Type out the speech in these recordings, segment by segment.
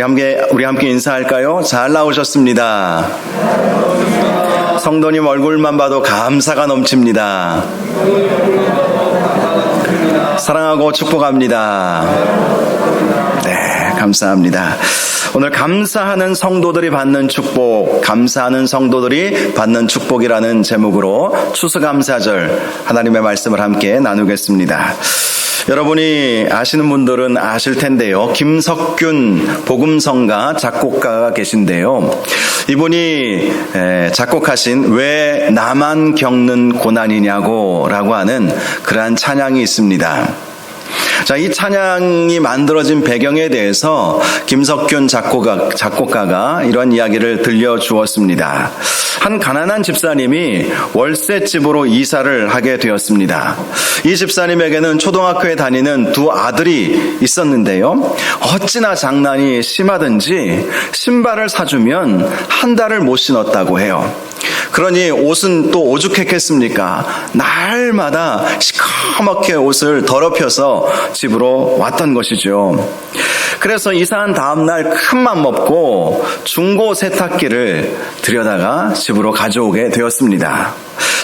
우리 함께 인사할까요? 잘 나오셨습니다. 성도님 얼굴만 봐도 감사가 넘칩니다. 사랑하고 축복합니다. 네, 감사합니다. 오늘 감사하는 성도들이 받는 축복, 감사하는 성도들이 받는 축복이라는 제목으로 추수감사절 하나님의 말씀을 함께 나누겠습니다. 여러분이 아시는 분들은 아실 텐데요. 김석균 복음성가 작곡가가 계신데요. 이분이 작곡하신 왜 나만 겪는 고난이냐고 라고 하는 그러한 찬양이 있습니다. 자, 이 찬양이 만들어진 배경에 대해서 김석균 작곡가가 이런 이야기를 들려주었습니다. 한 가난한 집사님이 월세집으로 이사를 하게 되었습니다. 이 집사님에게는 초등학교에 다니는 두 아들이 있었는데요. 어찌나 장난이 심하든지 신발을 사주면 한 달을 못 신었다고 해요. 그러니 옷은 또 오죽했겠습니까? 날마다 시커멓게 옷을 더럽혀서 집으로 왔던 것이죠. 그래서 이사한 다음날 큰맘 먹고 중고 세탁기를 들여다가 집으로 가져오게 되었습니다.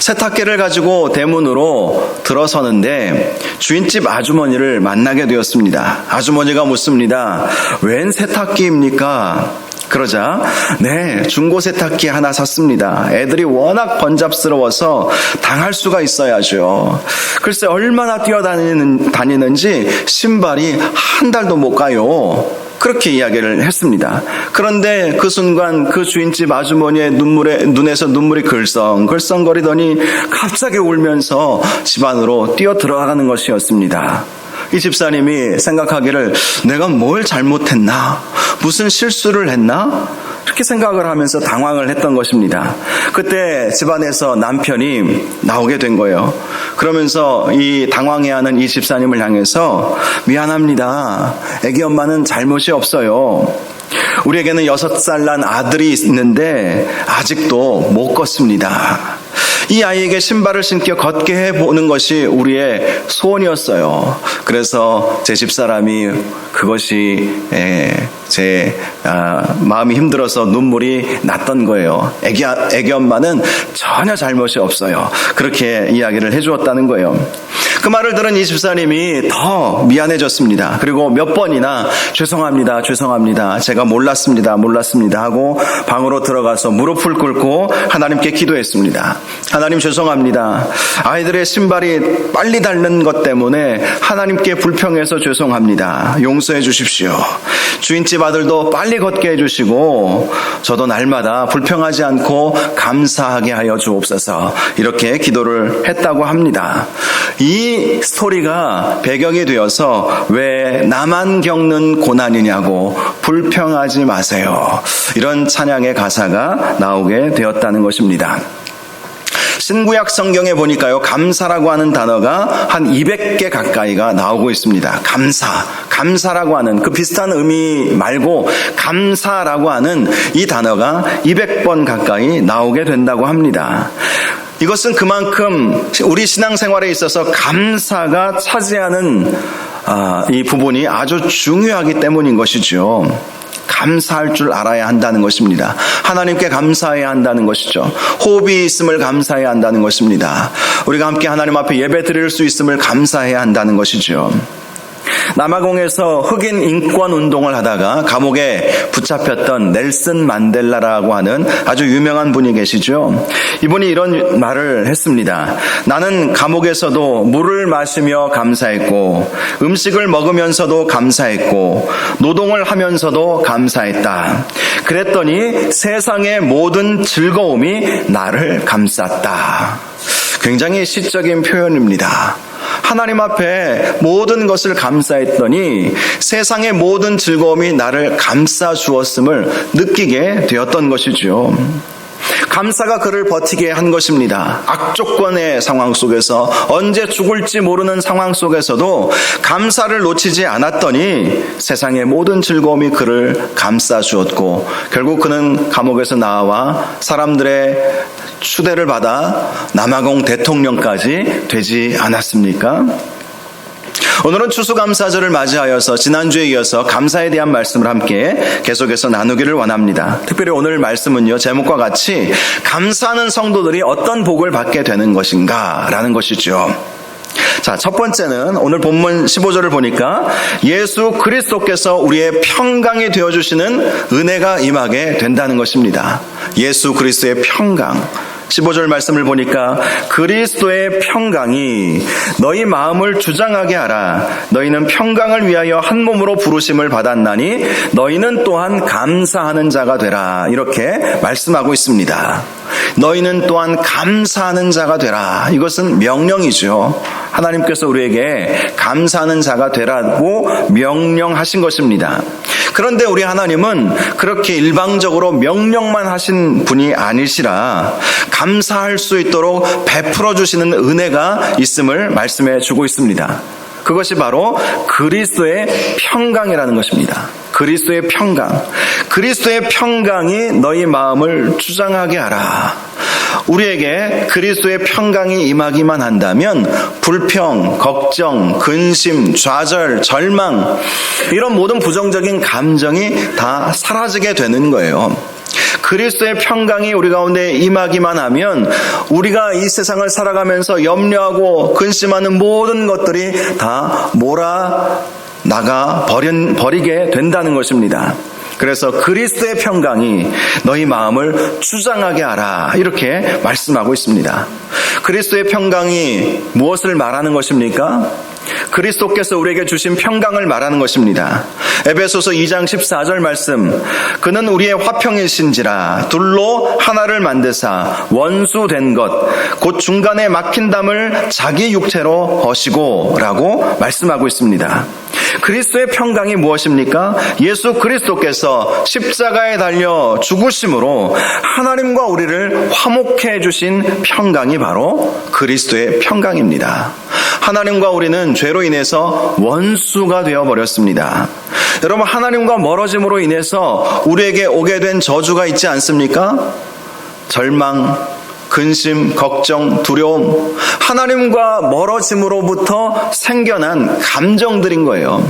세탁기를 가지고 대문으로 들어서는데 주인집 아주머니를 만나게 되었습니다. 아주머니가 묻습니다. 웬 세탁기입니까? 그러자 네, 중고 세탁기 하나 샀습니다. 애들이 워낙 번잡스러워서 당할 수가 있어야죠. 글쎄 얼마나 뛰어다니는지 신발이 한 달도 못 가요. 그렇게 이야기를 했습니다. 그런데 그 순간 그 주인집 아주머니의 눈에서 눈물이 글썽글썽거리더니 갑자기 울면서 집 안으로 뛰어 들어가는 것이었습니다. 이 집사님이 생각하기를 내가 뭘 잘못했나? 무슨 실수를 했나? 이렇게 생각을 하면서 당황을 했던 것입니다. 그때 집안에서 남편이 나오게 된 거예요. 그러면서 이 당황해하는 이 집사님을 향해서 미안합니다. 애기 엄마는 잘못이 없어요. 우리에게는 6살 난 아들이 있는데 아직도 못 걷습니다. 이 아이에게 신발을 신겨 걷게 해보는 것이 우리의 소원이었어요. 그래서 제 집사람이 그것이 제 마음이 힘들어서 눈물이 났던 거예요. 애기 엄마는 전혀 잘못이 없어요. 그렇게 이야기를 해주었다는 거예요. 그 말을 들은 이 집사님이 더 미안해졌습니다. 그리고 몇 번이나 죄송합니다 제가 몰랐습니다 하고 방으로 들어가서 무릎을 꿇고 하나님께 기도했습니다. 하나님 죄송합니다. 아이들의 신발이 빨리 닳는 것 때문에 하나님께 불평해서 죄송합니다. 용서해 주십시오. 주인집 아들도 빨리 걷게 해주시고 저도 날마다 불평하지 않고 감사하게 하여 주옵소서. 이렇게 기도를 했다고 합니다. 이 스토리가 배경이 되어서 왜 나만 겪는 고난이냐고 불평하지 마세요. 이런 찬양의 가사가 나오게 되었다는 것입니다. 신구약 성경에 보니까요, 감사라고 하는 단어가 한 200개 가까이가 나오고 있습니다. 감사라고 하는 그 비슷한 의미 말고 감사라고 하는 이 단어가 200번 가까이 나오게 된다고 합니다. 이것은 그만큼 우리 신앙생활에 있어서 감사가 차지하는 이 부분이 아주 중요하기 때문인 것이죠. 감사할 줄 알아야 한다는 것입니다. 하나님께 감사해야 한다는 것이죠. 호흡이 있음을 감사해야 한다는 것입니다. 우리가 함께 하나님 앞에 예배 드릴 수 있음을 감사해야 한다는 것이죠. 남아공에서 흑인 인권 운동을 하다가 감옥에 붙잡혔던 넬슨 만델라라고 하는 아주 유명한 분이 계시죠. 이분이 이런 말을 했습니다. 나는 감옥에서도 물을 마시며 감사했고 음식을 먹으면서도 감사했고 노동을 하면서도 감사했다. 그랬더니 세상의 모든 즐거움이 나를 감쌌다. 굉장히 시적인 표현입니다. 하나님 앞에 모든 것을 감사했더니 세상의 모든 즐거움이 나를 감싸 주었음을 느끼게 되었던 것이죠. 감사가 그를 버티게 한 것입니다. 악조건의 상황 속에서 언제 죽을지 모르는 상황 속에서도 감사를 놓치지 않았더니 세상의 모든 즐거움이 그를 감싸 주었고 결국 그는 감옥에서 나와 사람들의 추대를 받아 남아공 대통령까지 되지 않았습니까? 오늘은 추수감사절을 맞이하여서 지난주에 이어서 감사에 대한 말씀을 함께 계속해서 나누기를 원합니다. 특별히 오늘 말씀은요, 제목과 같이 감사하는 성도들이 어떤 복을 받게 되는 것인가 라는 것이죠. 자, 첫 번째는 오늘 본문 15절을 보니까 예수 그리스도께서 우리의 평강이 되어주시는 은혜가 임하게 된다는 것입니다. 예수 그리스도의 평강. 15절 말씀을 보니까 그리스도의 평강이 너희 마음을 주장하게 하라. 너희는 평강을 위하여 한 몸으로 부르심을 받았나니 너희는 또한 감사하는 자가 되라. 이렇게 말씀하고 있습니다. 너희는 또한 감사하는 자가 되라. 이것은 명령이죠. 하나님께서 우리에게 감사하는 자가 되라고 명령하신 것입니다. 그런데 우리 하나님은 그렇게 일방적으로 명령만 하신 분이 아니시라 감사할 수 있도록 베풀어 주시는 은혜가 있음을 말씀해 주고 있습니다. 그것이 바로 그리스도의 평강이라는 것입니다. 그리스도의 평강. 그리스도의 평강이 너희 마음을 주장하게 하라. 우리에게 그리스도의 평강이 임하기만 한다면 불평, 걱정, 근심, 좌절, 절망 이런 모든 부정적인 감정이 다 사라지게 되는 거예요. 그리스도의 평강이 우리 가운데 임하기만 하면 우리가 이 세상을 살아가면서 염려하고 근심하는 모든 것들이 다 몰아나가 버리게 된다는 것입니다. 그래서 그리스도의 평강이 너희 마음을 주장하게 하라 이렇게 말씀하고 있습니다. 그리스도의 평강이 무엇을 말하는 것입니까? 그리스도께서 우리에게 주신 평강을 말하는 것입니다. 에베소서 2장 14절 말씀, 그는 우리의 화평이신지라 둘로 하나를 만드사 원수된 것 곧 중간에 막힌 담을 자기 육체로 허시고 라고 말씀하고 있습니다. 그리스도의 평강이 무엇입니까? 예수 그리스도께서 십자가에 달려 죽으심으로 하나님과 우리를 화목해 주신 평강이 바로 그리스도의 평강입니다. 하나님과 우리는 죄로 인해서 원수가 되어버렸습니다. 여러분, 하나님과 멀어짐으로 인해서 우리에게 오게 된 저주가 있지 않습니까? 절망, 근심, 걱정, 두려움, 하나님과 멀어짐으로부터 생겨난 감정들인 거예요.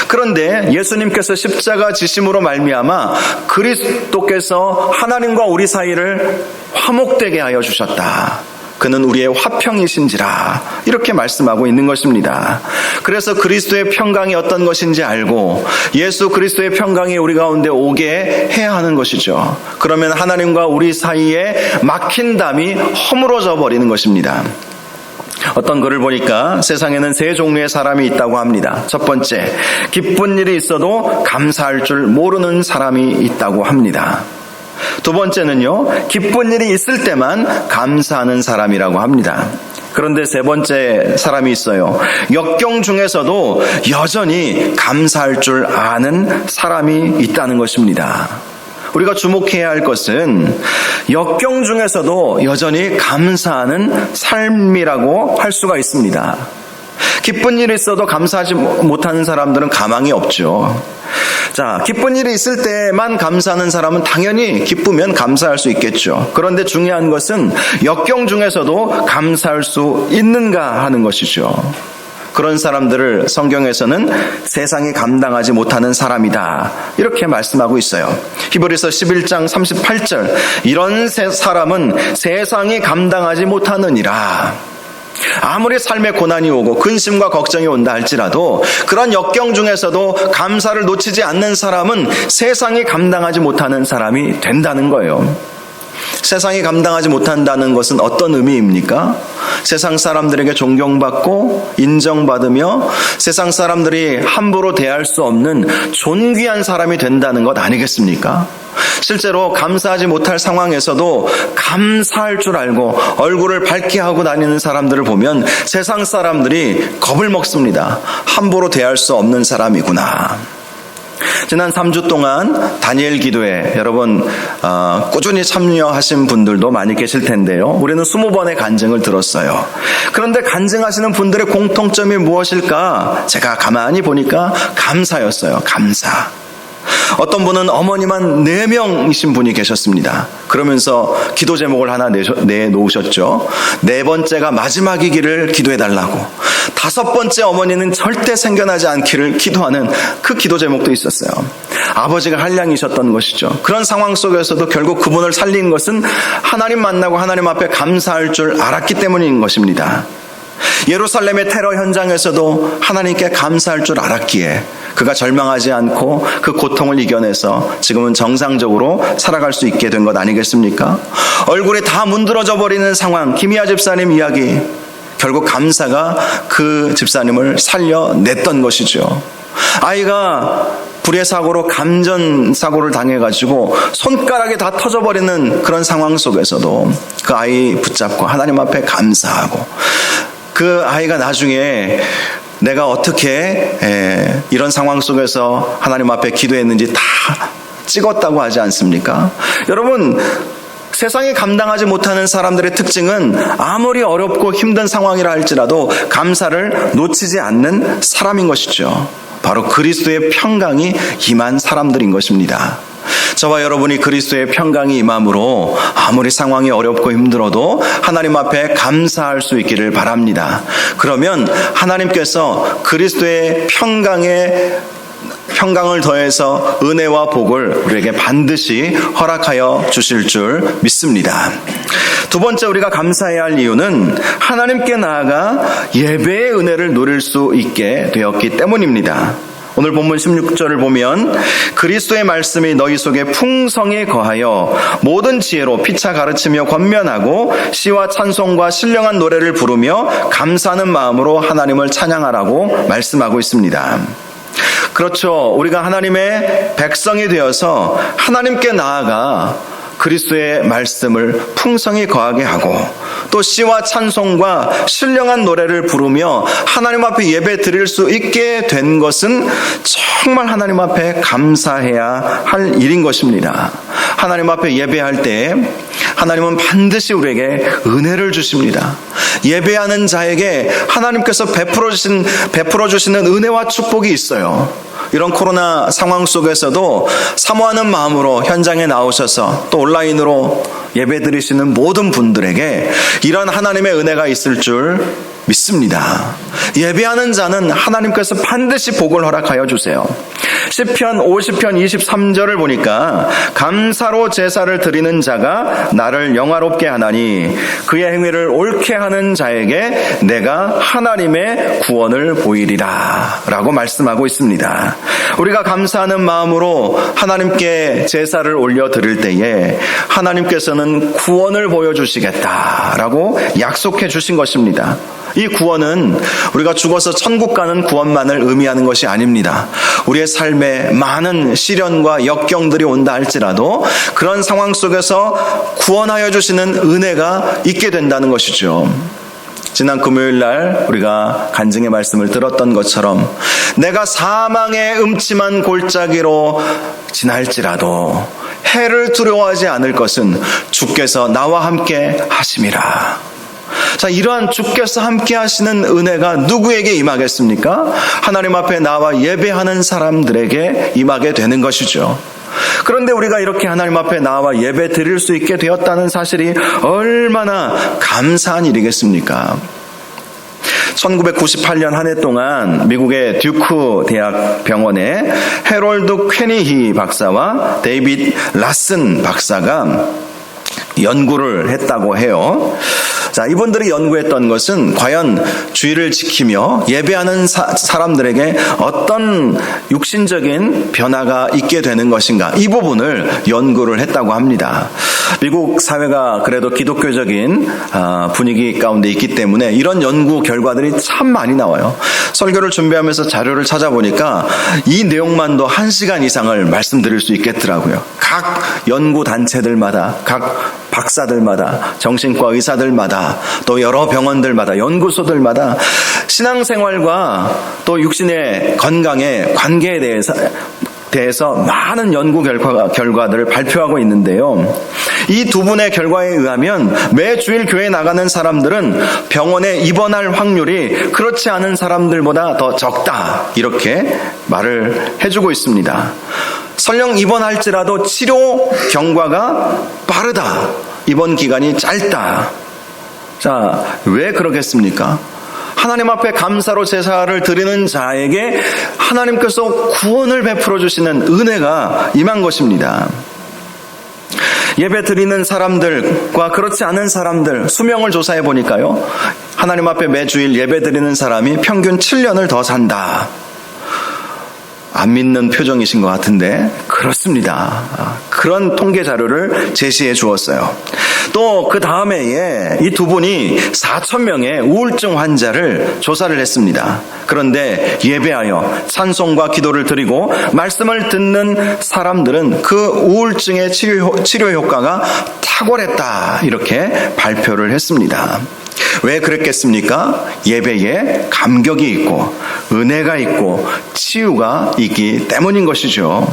그런데 예수님께서 십자가 지심으로 말미암아 그리스도께서 하나님과 우리 사이를 화목되게 하여 주셨다. 그는 우리의 화평이신지라 이렇게 말씀하고 있는 것입니다. 그래서 그리스도의 평강이 어떤 것인지 알고 예수 그리스도의 평강이 우리 가운데 오게 해야 하는 것이죠. 그러면 하나님과 우리 사이에 막힌 담이 허물어져 버리는 것입니다. 어떤 글을 보니까 세상에는 세 종류의 사람이 있다고 합니다. 첫 번째, 기쁜 일이 있어도 감사할 줄 모르는 사람이 있다고 합니다. 두 번째는요, 기쁜 일이 있을 때만 감사하는 사람이라고 합니다. 그런데 세 번째 사람이 있어요. 역경 중에서도 여전히 감사할 줄 아는 사람이 있다는 것입니다. 우리가 주목해야 할 것은 역경 중에서도 여전히 감사하는 삶이라고 할 수가 있습니다. 기쁜 일이 있어도 감사하지 못하는 사람들은 가망이 없죠. 자, 기쁜 일이 있을 때만 감사하는 사람은 당연히 기쁘면 감사할 수 있겠죠. 그런데 중요한 것은 역경 중에서도 감사할 수 있는가 하는 것이죠. 그런 사람들을 성경에서는 세상이 감당하지 못하는 사람이다 이렇게 말씀하고 있어요. 히브리서 11장 38절, 이런 사람은 세상이 감당하지 못하느니라. 아무리 삶에 고난이 오고 근심과 걱정이 온다 할지라도 그런 역경 중에서도 감사를 놓치지 않는 사람은 세상이 감당하지 못하는 사람이 된다는 거예요. 세상이 감당하지 못한다는 것은 어떤 의미입니까? 세상 사람들에게 존경받고 인정받으며 세상 사람들이 함부로 대할 수 없는 존귀한 사람이 된다는 것 아니겠습니까? 실제로 감사하지 못할 상황에서도 감사할 줄 알고 얼굴을 밝게 하고 다니는 사람들을 보면 세상 사람들이 겁을 먹습니다. 함부로 대할 수 없는 사람이구나. 지난 3주 동안 다니엘 기도회 여러분 꾸준히 참여하신 분들도 많이 계실 텐데요. 우리는 20번의 간증을 들었어요. 그런데 간증하시는 분들의 공통점이 무엇일까? 제가 가만히 보니까 감사였어요. 감사. 어떤 분은 어머니만 4명이신 분이 계셨습니다. 그러면서 기도 제목을 하나 내놓으셨죠. 4번째가 마지막이기를 기도해달라고. 5번째 어머니는 절대 생겨나지 않기를 기도하는 그 기도 제목도 있었어요. 아버지가 한량이셨던 것이죠. 그런 상황 속에서도 결국 그분을 살린 것은 하나님 만나고 하나님 앞에 감사할 줄 알았기 때문인 것입니다. 예루살렘의 테러 현장에서도 하나님께 감사할 줄 알았기에 그가 절망하지 않고 그 고통을 이겨내서 지금은 정상적으로 살아갈 수 있게 된 것 아니겠습니까? 얼굴이 다 문드러져 버리는 상황, 김희아 집사님 이야기, 결국 감사가 그 집사님을 살려냈던 것이죠. 아이가 불의 사고로 감전사고를 당해가지고 손가락이 다 터져버리는 그런 상황 속에서도 그 아이 붙잡고 하나님 앞에 감사하고, 그 아이가 나중에 내가 어떻게 이런 상황 속에서 하나님 앞에 기도했는지 다 찍었다고 하지 않습니까? 여러분, 세상이 감당하지 못하는 사람들의 특징은 아무리 어렵고 힘든 상황이라 할지라도 감사를 놓치지 않는 사람인 것이죠. 바로 그리스도의 평강이 임한 사람들인 것입니다. 저와 여러분이 그리스도의 평강이 임함으로 아무리 상황이 어렵고 힘들어도 하나님 앞에 감사할 수 있기를 바랍니다. 그러면 하나님께서 그리스도의 평강을 더해서 은혜와 복을 우리에게 반드시 허락하여 주실 줄 믿습니다. 두 번째, 우리가 감사해야 할 이유는 하나님께 나아가 예배의 은혜를 누릴 수 있게 되었기 때문입니다. 오늘 본문 16절을 보면 그리스도의 말씀이 너희 속에 풍성히 거하여 모든 지혜로 피차 가르치며 권면하고 시와 찬송과 신령한 노래를 부르며 감사하는 마음으로 하나님을 찬양하라고 말씀하고 있습니다. 그렇죠. 우리가 하나님의 백성이 되어서 하나님께 나아가 그리스도의 말씀을 풍성히 거하게 하고 또 시와 찬송과 신령한 노래를 부르며 하나님 앞에 예배 드릴 수 있게 된 것은 정말 하나님 앞에 감사해야 할 일인 것입니다. 하나님 앞에 예배할 때 하나님은 반드시 우리에게 은혜를 주십니다. 예배하는 자에게 하나님께서 베풀어 주시는 은혜와 축복이 있어요. 이런 코로나 상황 속에서도 사모하는 마음으로 현장에 나오셔서 또 온라인으로 예배드리시는 모든 분들에게 이런 하나님의 은혜가 있을 줄 믿습니다. 예배하는 자는 하나님께서 반드시 복을 허락하여 주세요. 시편 50편 23절을 보니까 감사로 제사를 드리는 자가 나를 영화롭게 하나니 그의 행위를 옳게 하는 자에게 내가 하나님의 구원을 보이리라 라고 말씀하고 있습니다. 우리가 감사하는 마음으로 하나님께 제사를 올려 드릴 때에 하나님께서는 구원을 보여주시겠다라고 약속해 주신 것입니다. 이 구원은 우리가 죽어서 천국 가는 구원만을 의미하는 것이 아닙니다. 우리의 삶에 많은 시련과 역경들이 온다 할지라도 그런 상황 속에서 구원하여 주시는 은혜가 있게 된다는 것이죠. 지난 금요일 날 우리가 간증의 말씀을 들었던 것처럼 내가 사망의 음침한 골짜기로 지날지라도 해를 두려워하지 않을 것은 주께서 나와 함께 하심이라. 자, 이러한 주께서 함께 하시는 은혜가 누구에게 임하겠습니까? 하나님 앞에 나와 예배하는 사람들에게 임하게 되는 것이죠. 그런데 우리가 이렇게 하나님 앞에 나와 예배 드릴 수 있게 되었다는 사실이 얼마나 감사한 일이겠습니까? 1998년 한 해 동안 미국의 듀크 대학 병원에 해롤드 퀘니히 박사와 데이빗 라슨 박사가 연구를 했다고 해요. 자, 이분들이 연구했던 것은 과연 주의를 지키며 예배하는 사람들에게 어떤 육신적인 변화가 있게 되는 것인가, 이 부분을 연구를 했다고 합니다. 미국 사회가 그래도 기독교적인 분위기 가운데 있기 때문에 이런 연구 결과들이 참 많이 나와요. 설교를 준비하면서 자료를 찾아보니까 이 내용만도 1시간 이상을 말씀드릴 수 있겠더라고요. 각 연구단체들마다, 각 박사들마다, 정신과 의사들마다, 또 여러 병원들마다, 연구소들마다 신앙생활과 또 육신의 건강의 관계에 대해서 많은 연구 결과들을 발표하고 있는데요. 이 두 분의 결과에 의하면 매 주일 교회에 나가는 사람들은 병원에 입원할 확률이 그렇지 않은 사람들보다 더 적다, 이렇게 말을 해주고 있습니다. 설령 입원할지라도 치료 경과가 빠르다. 입원 기간이 짧다. 자, 왜 그러겠습니까? 하나님 앞에 감사로 제사를 드리는 자에게 하나님께서 구원을 베풀어 주시는 은혜가 임한 것입니다. 예배 드리는 사람들과 그렇지 않은 사람들 수명을 조사해 보니까요, 하나님 앞에 매주일 예배 드리는 사람이 평균 7년을 더 산다. 안 믿는 표정이신 것 같은데 그렇습니다. 그런 통계 자료를 제시해 주었어요. 또 그 다음 해에 이 두 분이 4,000명의 우울증 환자를 조사를 했습니다. 그런데 예배하여 찬송과 기도를 드리고 말씀을 듣는 사람들은 그 우울증의 치료 효과가 탁월했다, 이렇게 발표를 했습니다. 왜 그랬겠습니까? 예배에 감격이 있고 은혜가 있고 치유가 있기 때문인 것이죠.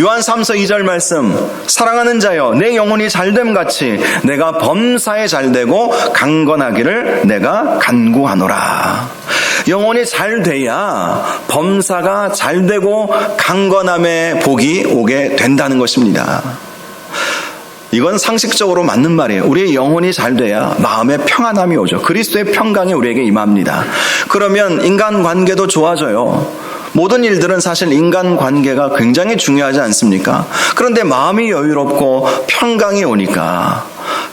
요한 3서 2절 말씀, 사랑하는 자여 내 영혼이 잘됨 같이 내가 범사에 잘되고 강건하기를 내가 간구하노라. 영혼이 잘돼야 범사가 잘되고 강건함의 복이 오게 된다는 것입니다. 이건 상식적으로 맞는 말이에요. 우리의 영혼이 잘 돼야 마음의 평안함이 오죠. 그리스도의 평강이 우리에게 임합니다. 그러면 인간관계도 좋아져요. 모든 일들은 사실 인간관계가 굉장히 중요하지 않습니까? 그런데 마음이 여유롭고 평강이 오니까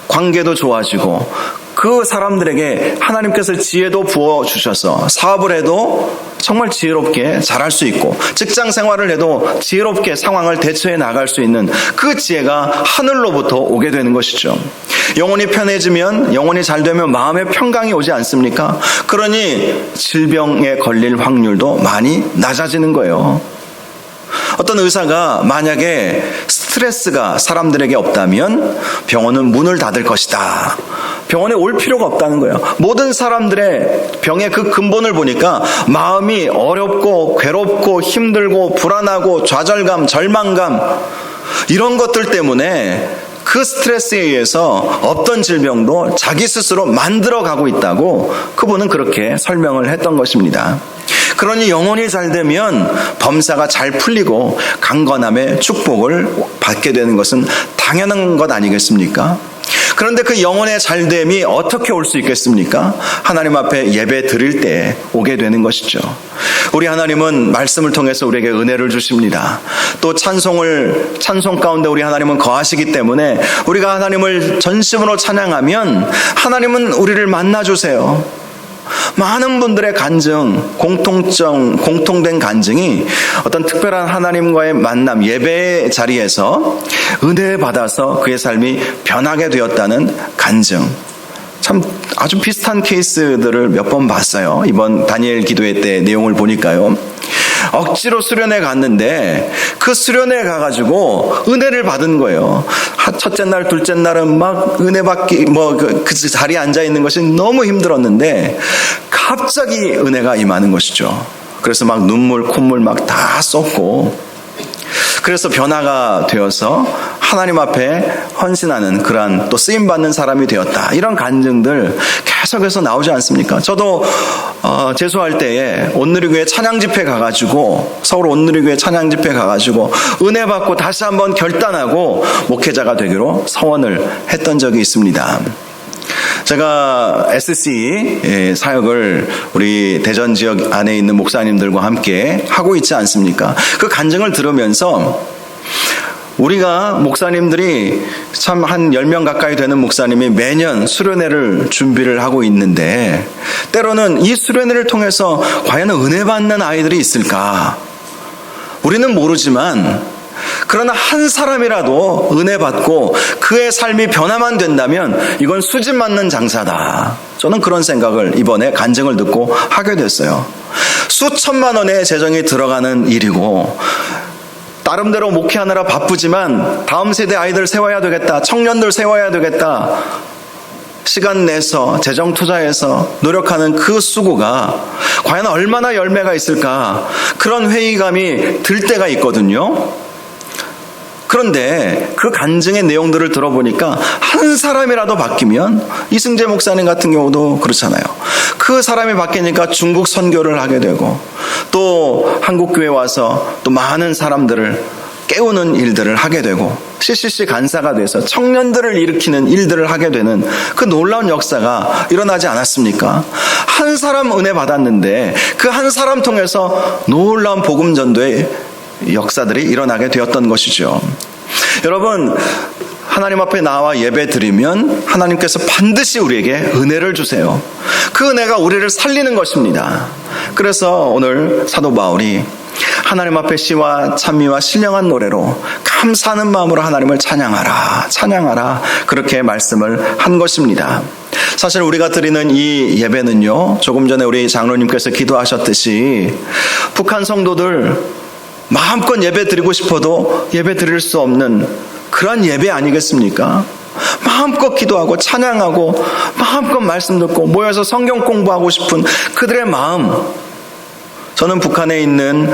관계도 좋아지고 그 사람들에게 하나님께서 지혜도 부어주셔서 사업을 해도 정말 지혜롭게 잘할 수 있고 직장 생활을 해도 지혜롭게 상황을 대처해 나갈 수 있는 그 지혜가 하늘로부터 오게 되는 것이죠. 영혼이 편해지면, 영혼이 잘 되면 마음의 평강이 오지 않습니까? 그러니 질병에 걸릴 확률도 많이 낮아지는 거예요. 어떤 의사가 만약에 스트레스가 사람들에게 없다면 병원은 문을 닫을 것이다. 병원에 올 필요가 없다는 거예요. 모든 사람들의 병의 그 근본을 보니까 마음이 어렵고 괴롭고 힘들고 불안하고 좌절감, 절망감, 이런 것들 때문에 그 스트레스에 의해서 없던 질병도 자기 스스로 만들어가고 있다고 그분은 그렇게 설명을 했던 것입니다. 그러니 영혼이 잘 되면 범사가 잘 풀리고 강건함의 축복을 받게 되는 것은 당연한 것 아니겠습니까? 그런데 그 영혼의 잘됨이 어떻게 올 수 있겠습니까? 하나님 앞에 예배 드릴 때 오게 되는 것이죠. 우리 하나님은 말씀을 통해서 우리에게 은혜를 주십니다. 또 찬송 가운데 우리 하나님은 거하시기 때문에 우리가 하나님을 전심으로 찬양하면 하나님은 우리를 만나주세요. 많은 분들의 간증, 공통된 간증이 어떤 특별한 하나님과의 만남, 예배의 자리에서 은혜 받아서 그의 삶이 변하게 되었다는 간증. 참 아주 비슷한 케이스들을 몇 번 봤어요. 이번 다니엘 기도회 때 내용을 보니까요. 억지로 수련회 갔는데 그 수련회 가가지고 은혜를 받은 거예요. 첫째 날, 둘째 날은 막 은혜 받기, 그 자리에 앉아 있는 것이 너무 힘들었는데 갑자기 은혜가 임하는 것이죠. 그래서 막 눈물, 콧물 막 다 쏟고, 그래서 변화가 되어서 하나님 앞에 헌신하는 그러한 또 쓰임받는 사람이 되었다. 이런 간증들 계속해서 나오지 않습니까? 저도 재수할 때에 온누리교회 찬양집회 가가지고, 서울 온누리교회 찬양집회 가가지고 은혜 받고 다시 한번 결단하고 목회자가 되기로 서원을 했던 적이 있습니다. 제가 SC 사역을 우리 대전 지역 안에 있는 목사님들과 함께 하고 있지 않습니까? 그 간증을 들으면서 우리가 목사님들이 참 한 10명 가까이 되는 목사님이 매년 수련회를 준비를 하고 있는데 때로는 이 수련회를 통해서 과연 은혜 받는 아이들이 있을까? 우리는 모르지만 그러나 한 사람이라도 은혜 받고 그의 삶이 변화만 된다면 이건 수집 맞는 장사다. 저는 그런 생각을 이번에 간증을 듣고 하게 됐어요. 수천만 원의 재정이 들어가는 일이고 나름대로 목회하느라 바쁘지만 다음 세대 아이들 세워야 되겠다, 청년들 세워야 되겠다, 시간 내서 재정 투자해서 노력하는 그 수고가 과연 얼마나 열매가 있을까, 그런 회의감이 들 때가 있거든요. 그런데 그 간증의 내용들을 들어보니까 한 사람이라도 바뀌면, 이승재 목사님 같은 경우도 그렇잖아요. 그 사람이 바뀌니까 중국 선교를 하게 되고 또 한국교회 와서 또 많은 사람들을 깨우는 일들을 하게 되고 CCC 간사가 돼서 청년들을 일으키는 일들을 하게 되는 그 놀라운 역사가 일어나지 않았습니까? 한 사람 은혜 받았는데 그 한 사람 통해서 놀라운 복음 전도의 역사들이 일어나게 되었던 것이죠. 여러분, 하나님 앞에 나와 예배 드리면 하나님께서 반드시 우리에게 은혜를 주세요. 그 은혜가 우리를 살리는 것입니다. 그래서 오늘 사도 바울이 하나님 앞에 시와 찬미와 신령한 노래로 감사하는 마음으로 하나님을 찬양하라, 찬양하라, 그렇게 말씀을 한 것입니다. 사실 우리가 드리는 이 예배는요, 조금 전에 우리 장로님께서 기도하셨듯이 북한 성도들 마음껏 예배 드리고 싶어도 예배 드릴 수 없는 그런 예배 아니겠습니까? 마음껏 기도하고 찬양하고 마음껏 말씀 듣고 모여서 성경 공부하고 싶은 그들의 마음, 저는 북한에 있는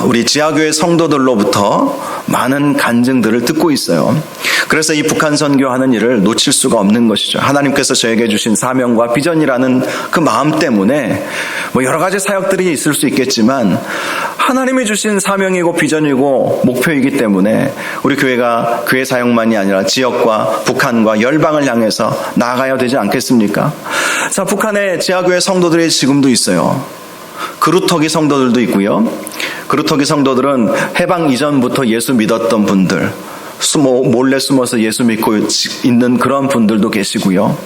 우리 지하교회 성도들로부터 많은 간증들을 듣고 있어요. 그래서 이 북한 선교하는 일을 놓칠 수가 없는 것이죠. 하나님께서 저에게 주신 사명과 비전이라는 그 마음 때문에 여러 가지 사역들이 있을 수 있겠지만 하나님이 주신 사명이고 비전이고 목표이기 때문에 우리 교회가 교회 사역만이 아니라 지역과 북한과 열방을 향해서 나아가야 되지 않겠습니까? 자, 북한의 지하교회 성도들이 지금도 있어요. 그루터기 성도들도 있고요. 그루터기 성도들은 해방 이전부터 예수 믿었던 분들, 몰래 숨어서 예수 믿고 있는 그런 분들도 계시고요.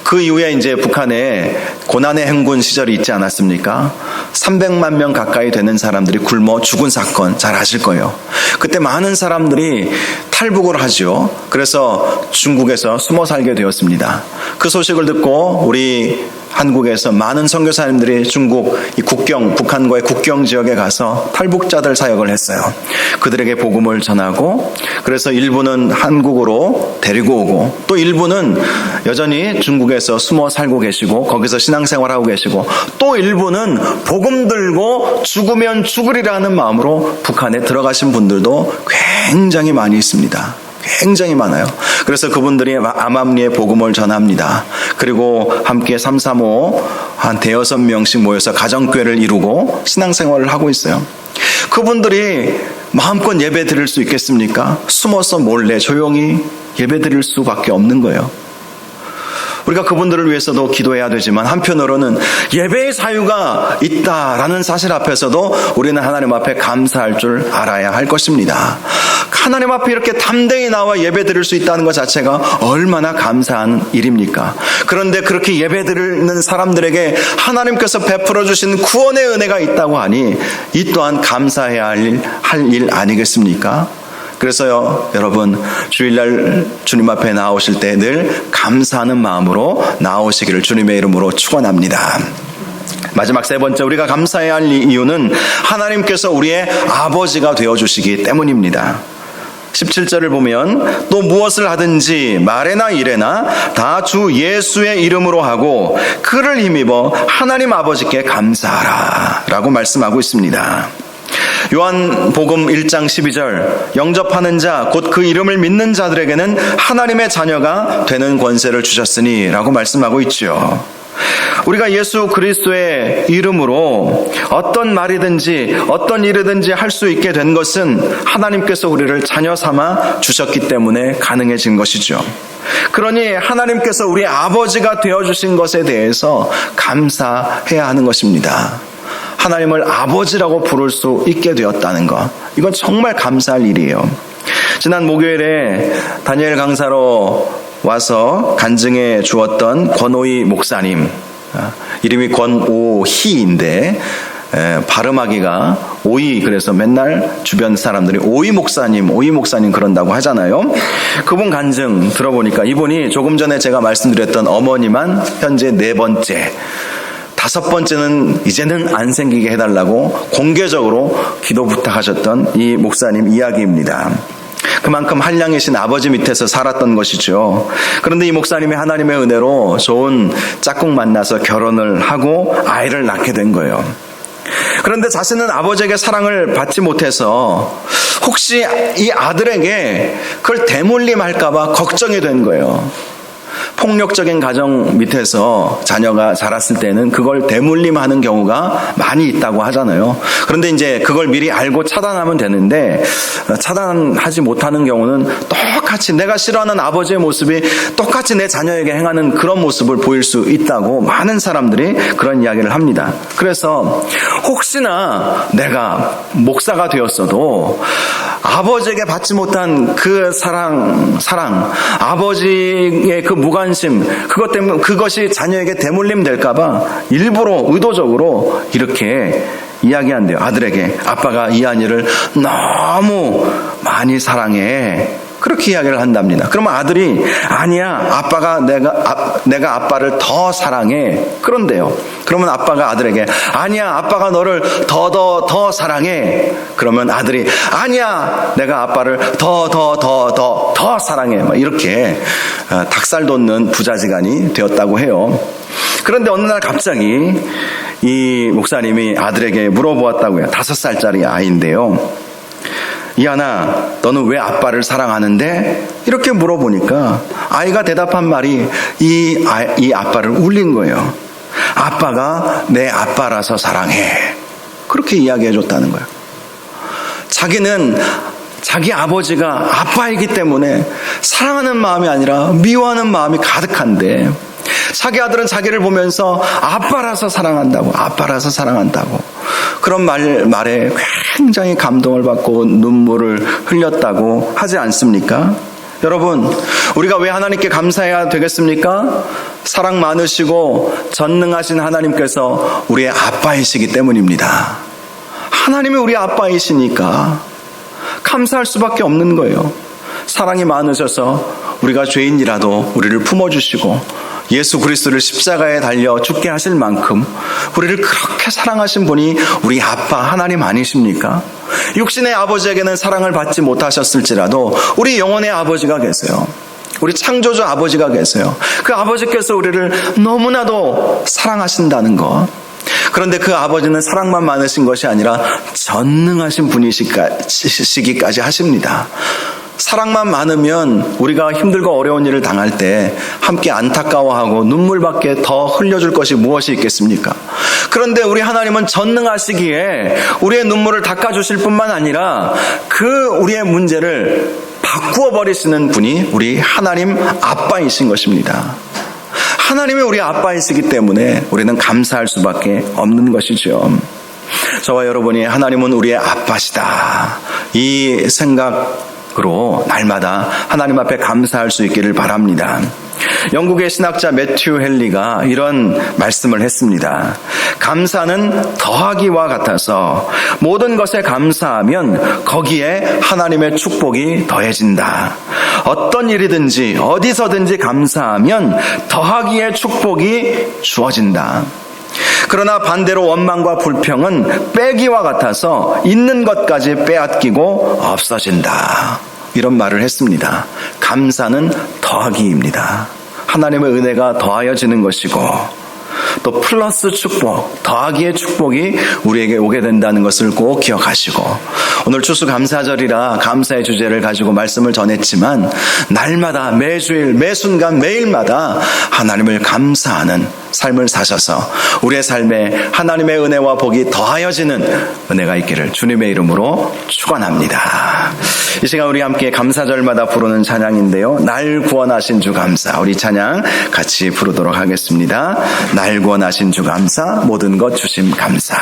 그 이후에 이제 북한에 고난의 행군 시절이 있지 않았습니까? 300만 명 가까이 되는 사람들이 굶어 죽은 사건 잘 아실 거예요. 그때 많은 사람들이 탈북을 하죠. 그래서 중국에서 숨어 살게 되었습니다. 그 소식을 듣고 우리 한국에서 많은 선교사님들이 중국 이 국경, 북한과의 국경 지역에 가서 탈북자들 사역을 했어요. 그들에게 복음을 전하고, 그래서 일부는 한국으로 데리고 오고, 또 일부는 여전히 중국에서 숨어 살고 계시고 거기서 신앙생활하고 계시고, 또 일부는 복음 들고 죽으면 죽으리라는 마음으로 북한에 들어가신 분들도 굉장히 많이 있습니다. 굉장히 많아요. 그래서 그분들이 암암리에 복음을 전합니다. 그리고 함께 335 한 대여섯 명씩 모여서 가정교회를 이루고 신앙생활을 하고 있어요. 그분들이 마음껏 예배 드릴 수 있겠습니까? 숨어서 몰래 조용히 예배 드릴 수밖에 없는 거예요. 우리가 그분들을 위해서도 기도해야 되지만 한편으로는 예배의 사유가 있다라는 사실 앞에서도 우리는 하나님 앞에 감사할 줄 알아야 할 것입니다. 하나님 앞에 이렇게 담대히 나와 예배 드릴 수 있다는 것 자체가 얼마나 감사한 일입니까? 그런데 그렇게 예배 드리는 사람들에게 하나님께서 베풀어 주신 구원의 은혜가 있다고 하니 이 또한 감사해야 할 일 아니겠습니까? 그래서요, 여러분, 주일날 주님 앞에 나오실 때 늘 감사하는 마음으로 나오시기를 주님의 이름으로 축원합니다. 마지막 세 번째, 우리가 감사해야 할 이유는 하나님께서 우리의 아버지가 되어주시기 때문입니다. 17절을 보면 또 무엇을 하든지 말에나 일에나 다 주 예수의 이름으로 하고 그를 힘입어 하나님 아버지께 감사하라 라고 말씀하고 있습니다. 요한복음 1장 12절, 영접하는 자 곧 그 이름을 믿는 자들에게는 하나님의 자녀가 되는 권세를 주셨으니 라고 말씀하고 있죠. 우리가 예수 그리스도의 이름으로 어떤 말이든지 어떤 일이든지 할 수 있게 된 것은 하나님께서 우리를 자녀 삼아 주셨기 때문에 가능해진 것이죠. 그러니 하나님께서 우리 아버지가 되어주신 것에 대해서 감사해야 하는 것입니다. 하나님을 아버지라고 부를 수 있게 되었다는 것, 이건 정말 감사할 일이에요. 지난 목요일에 다니엘 강사로 와서 간증해 주었던 권오희 목사님, 이름이 권오희인데 발음하기가 오이, 그래서 맨날 주변 사람들이 오이 목사님 그런다고 하잖아요. 그분 간증 들어보니까 이분이 조금 전에 제가 말씀드렸던 어머니만 현재 4번째, 5번째는 이제는 안 생기게 해달라고 공개적으로 기도 부탁하셨던 이 목사님 이야기입니다. 그만큼 한량이신 아버지 밑에서 살았던 것이죠. 그런데 이 목사님이 하나님의 은혜로 좋은 짝꿍 만나서 결혼을 하고 아이를 낳게 된 거예요. 그런데 자신은 아버지에게 사랑을 받지 못해서 혹시 이 아들에게 그걸 대물림할까 봐 걱정이 된 거예요. 폭력적인 가정 밑에서 자녀가 자랐을 때는 그걸 대물림하는 경우가 많이 있다고 하잖아요. 그런데 이제 그걸 미리 알고 차단하면 되는데 차단하지 못하는 경우는 똑같이 내가 싫어하는 아버지의 모습이 똑같이 내 자녀에게 행하는 그런 모습을 보일 수 있다고 많은 사람들이 그런 이야기를 합니다. 그래서 혹시나 내가 목사가 되었어도 아버지에게 받지 못한 그 사랑, 아버지의 그 무관심, 그것 때문에 그것이 자녀에게 대물림 될까봐 일부러 의도적으로 이렇게 이야기한대요. 아들에게 아빠가 이한이를 너무 많이 사랑해. 그렇게 이야기를 한답니다. 그러면 아들이 아니야, 아빠가 내가 아빠를 더 사랑해. 그런데요. 그러면 아빠가 아들에게 아니야, 아빠가 너를 더 사랑해. 그러면 아들이 아니야, 내가 아빠를 더 사랑해. 이렇게 닭살 돋는 부자지간이 되었다고 해요. 그런데 어느 날 갑자기 이 목사님이 아들에게 물어보았다고요. 5살짜리 아이인데요. 이하나, 너는 왜 아빠를 사랑하는데? 이렇게 물어보니까 아이가 대답한 말이 이 아빠를 울린 거예요. 아빠가 내 아빠라서 사랑해. 그렇게 이야기해 줬다는 거예요. 자기는 자기 아버지가 아빠이기 때문에 사랑하는 마음이 아니라 미워하는 마음이 가득한데 자기 아들은 자기를 보면서 아빠라서 사랑한다고, 그런 말에 굉장히 감동을 받고 눈물을 흘렸다고 하지 않습니까? 여러분, 우리가 왜 하나님께 감사해야 되겠습니까? 사랑 많으시고 전능하신 하나님께서 우리의 아빠이시기 때문입니다. 하나님이 우리 아빠이시니까 감사할 수밖에 없는 거예요. 사랑이 많으셔서 우리가 죄인이라도 우리를 품어주시고 예수 그리스도를 십자가에 달려 죽게 하실 만큼 우리를 그렇게 사랑하신 분이 우리 아빠 하나님 아니십니까? 육신의 아버지에게는 사랑을 받지 못하셨을지라도 우리 영혼의 아버지가 계세요. 우리 창조주 아버지가 계세요. 그 아버지께서 우리를 너무나도 사랑하신다는 것. 그런데 그 아버지는 사랑만 많으신 것이 아니라 전능하신 분이시기까지 하십니다. 사랑만 많으면 우리가 힘들고 어려운 일을 당할 때 함께 안타까워하고 눈물밖에 더 흘려줄 것이 무엇이 있겠습니까? 그런데 우리 하나님은 전능하시기에 우리의 눈물을 닦아주실 뿐만 아니라 그 우리의 문제를 바꾸어 버리시는 분이 우리 하나님 아빠이신 것입니다. 하나님이 우리 아빠이시기 때문에 우리는 감사할 수밖에 없는 것이죠. 저와 여러분이 하나님은 우리의 아빠시다, 이 생각으로 날마다 하나님 앞에 감사할 수 있기를 바랍니다. 영국의 신학자 매튜 헨리가 이런 말씀을 했습니다. 감사는 더하기와 같아서 모든 것에 감사하면 거기에 하나님의 축복이 더해진다. 어떤 일이든지 어디서든지 감사하면 더하기의 축복이 주어진다. 그러나 반대로 원망과 불평은 빼기와 같아서 있는 것까지 빼앗기고 없어진다. 이런 말을 했습니다. 감사는 더하기입니다. 하나님의 은혜가 더하여지는 것이고 또 플러스 축복, 더하기의 축복이 우리에게 오게 된다는 것을 꼭 기억하시고, 오늘 추수감사절이라 감사의 주제를 가지고 말씀을 전했지만 날마다 매주일 매순간 매일마다 하나님을 감사하는 삶을 사셔서 우리의 삶에 하나님의 은혜와 복이 더하여지는 은혜가 있기를 주님의 이름으로 축원합니다. 이 시간 우리 함께 감사절마다 부르는 찬양인데요, 날 구원하신 주 감사, 우리 찬양 같이 부르도록 하겠습니다. 날 구원하신 주 감사, 모든 것 주심 감사.